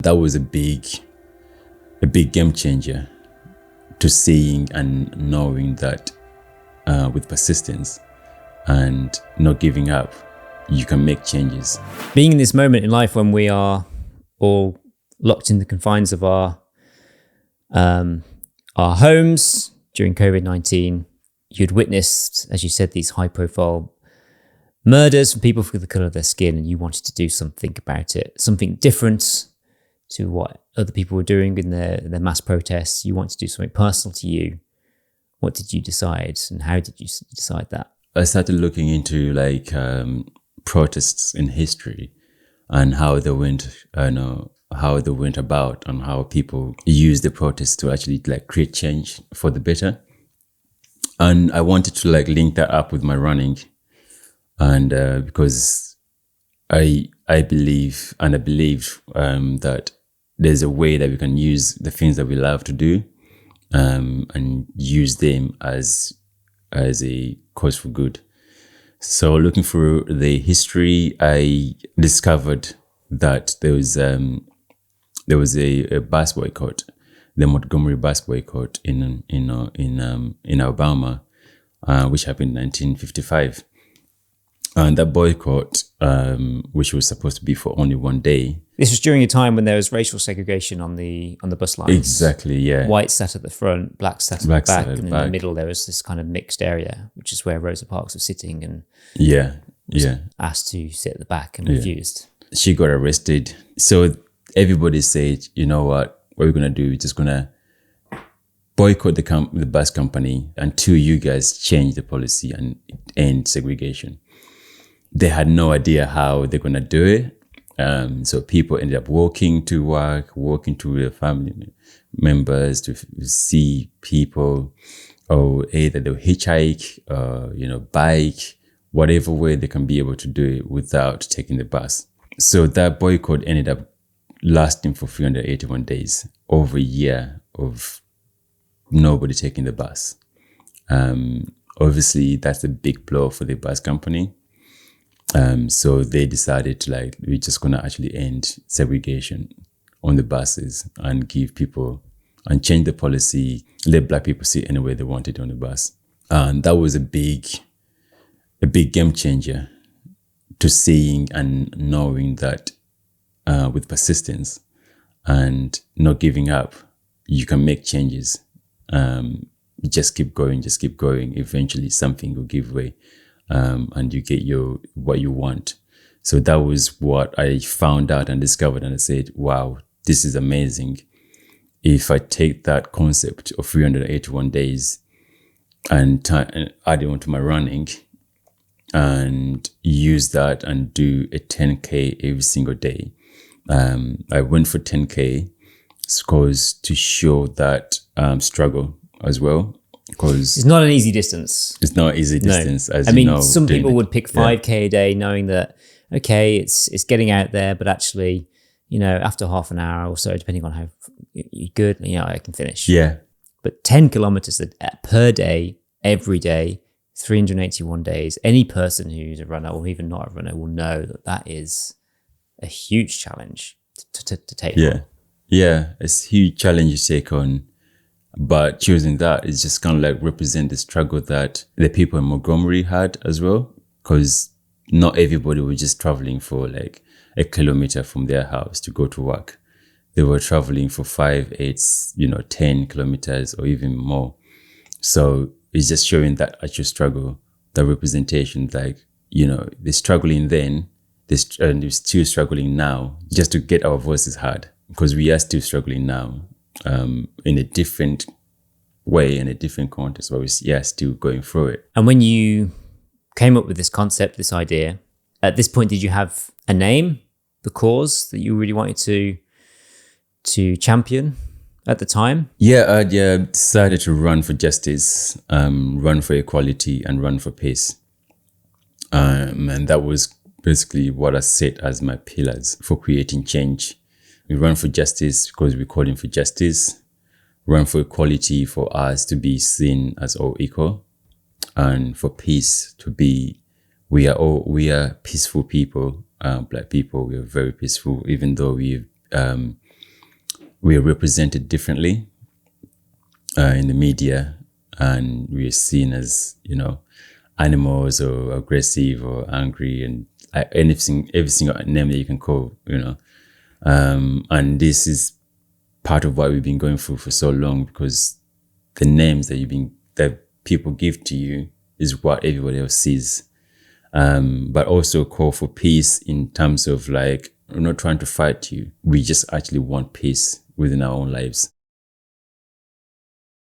That was a big game changer to seeing and knowing that with persistence and not giving up, you can make changes. Being in this moment in life when we are all locked in the confines of our homes during COVID-19, you'd witnessed, as you said, these high-profile murders from people for the colour of their skin, and you wanted to do something about it, something different to what other people were doing in their mass protests. You wanted to do something personal to you. What did you decide, and how did you decide that? I started looking into protests in history and how they went, how they went about, and how people used the protests to actually create change for the better. And I wanted to link that up with my running, and because I believe that there's a way that we can use the things that we love to do, and use them as a cause for good. So looking through the history, I discovered that there was a bus boycott, the Montgomery bus boycott in Alabama, which happened in 1955. And that boycott, which was supposed to be for only one day. This was during a time when there was racial segregation on the bus lines. Exactly, yeah. Whites sat at the front, blacks sat at the back, and in the middle there was this kind of mixed area, which is where Rosa Parks was sitting and was asked to sit at the back and refused. She got arrested. So everybody said, you know what we're going to do? We're just going to boycott the bus company until you guys change the policy and end segregation. They had no idea how they're going to do it. So people ended up walking to work, walking to their family members to see people, or either they'll hitchhike, bike, whatever way they can be able to do it without taking the bus. So that boycott ended up lasting for 381 days, over a year of nobody taking the bus. Obviously, that's a big blow for the bus company. So they decided to we're just going to actually end segregation on the buses and give people and change the policy, let black people sit anywhere they wanted on the bus. And that was a big game changer to seeing and knowing that with persistence and not giving up, you can make changes. Just keep going. Eventually something will give way. And you get what you want. So that was what I found out and discovered, and I said, wow, this is amazing. If I take that concept of 381 days and add it onto my running and use that and do a 10K every single day. I went for 10K because to show that struggle as well. Because it's not an easy distance. It's not an easy distance, as some people would pick 5K a day, knowing that it's getting out there, but actually, after half an hour or so, depending on how you're good, I can finish. Yeah. But 10 kilometers per day, every day, 381 days. Any person who's a runner, or even not a runner, will know that is a huge challenge to take on. Yeah, it's a huge challenge to take on. But choosing that is just kind of represent the struggle that the people in Montgomery had as well, because not everybody was just traveling for a kilometer from their house to go to work. They were traveling for 5, 8, 10 kilometers or even more. So it's just showing that actual struggle, the representation, they're struggling then, they're still struggling now, just to get our voices heard, because we are still struggling now. In a different way, in a different context, but we're still going through it. And when you came up with this concept, this idea, at this point, did you have a name, the cause that you really wanted to champion at the time? I decided to run for justice, run for equality, and run for peace. And that was basically what I set as my pillars for creating change. We run for justice because we're calling for justice. Run for equality for us to be seen as all equal. And for peace to be, we are peaceful people. Black people, we are very peaceful, even though we've we are represented differently in the media, and we are seen as, animals or aggressive or angry, and every single name that you can call, and this is part of what we've been going through for so long, because the names that people give to you is what everybody else sees. But also call for peace in terms of like, we're not trying to fight you. We just actually want peace within our own lives.